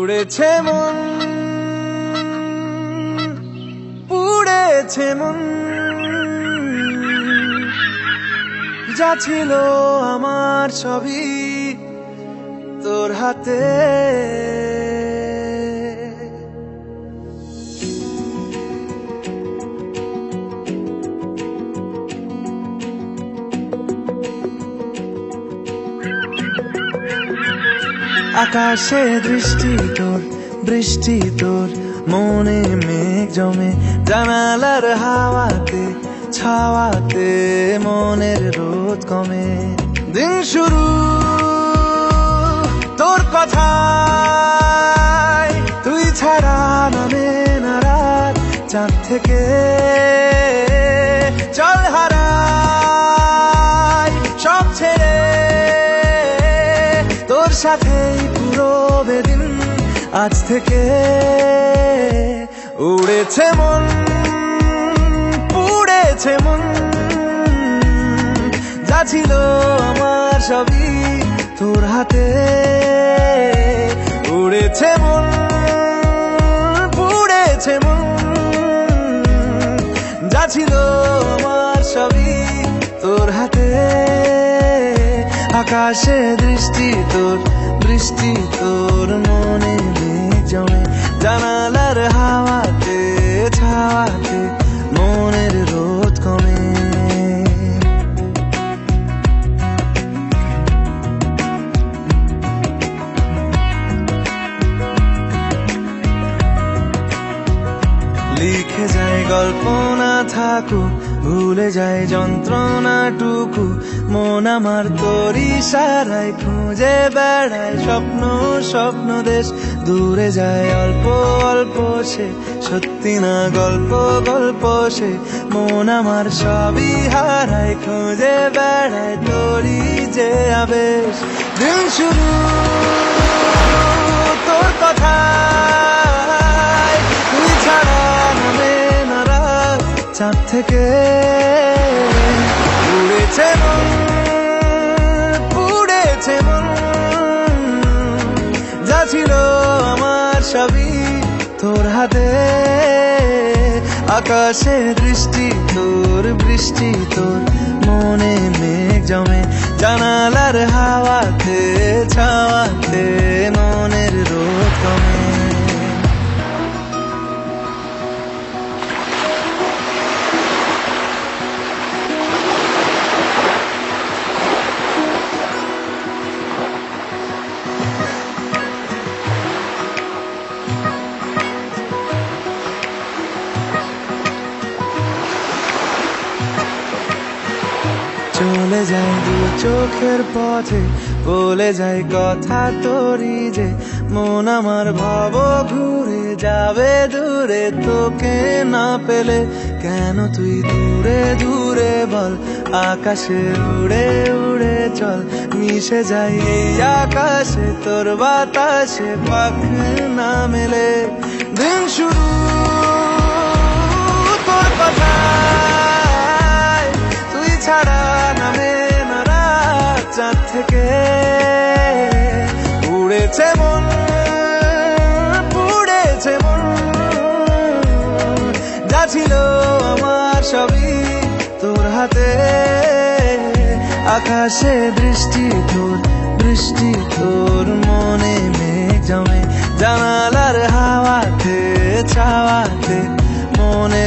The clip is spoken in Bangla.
উড়েছে মন, পুড়েছে মন, যা ছিল আমার সবই তোর হাতে। আকাশে দৃষ্টি তোর, বৃষ্টি তোর, মনে মেঘ জমে, জানালার হাওয়াতে ছাওয়াতে মনের রোদ কমে। দিন শুরু তোর কথায়, তুই ছাড়া নামে না রাত, চাঁদ থেকে চল হারাই সব ছেড়ে, তোর সাথেই পুরো বেদিন আজ থেকে। উড়েছে মন, পুড়েছে মন, যা ছিল আমার সবই তোর হাতে। উড়েছে মন, পুড়েছে মন, যা ছিল আমার সবই তোর হাতে। আকাশে দৃষ্টি তোর, বৃষ্টি তোর, মনে মেঘ জমে, জানালার হাওয়াতে ছাওয়াতে মনের রোদ কমে। লিখে যায় গল্প না থাকুক, ভুলে যায় যন্ত্রণাটুকু, মন আমার তোর ইশারায় খুঁজে বেড়ায় স্বপ্ন স্বপ্ন দেশ। দূরে যায় অল্প অল্প সে, সত্যি না গল্প গল্প সে, মন আমার সবই হারায় খুঁজে বেড়ায় তোরই যে আবেশ। দিন শুরু তোর কথায়, তুই ছাড়া নামে না রাত, চাঁদ থেকে উড়েছে মন, পুড়েছে মন, যা ছিল আমার সবই তোর হাতে। আকাশে দৃষ্টি তোর, বৃষ্টি তোর, মনে মেঘ জমে, জানালার হাওয়াতে ছাওয়াতে মনের রোদ কমে। চলে যায় দু চোখের পথে, বলে যায় কথা তোরই যে, মন আমার ভাব ঘুরে যাবে দূরে তোকে না পেলে। কেন তুই দূরে দূরে বল, আকাশে উড়ে উড়ে চল, মিশে যাই এই আকাশে তোর বাতাসে পাখ না মেলে। দিন শুরু তোর কথায়, তুই ছাড়া নামে না রাত, চাঁদ থেকে উড়েছে মন, পুড়েছে মন, যা ছিল আমার সবই তোর হাতে। আকাশে দৃষ্টি তোর, বৃষ্টি তোর, মনে মেঘ জমে, জানালার হাওয়াতে ছাওয়াতে মনে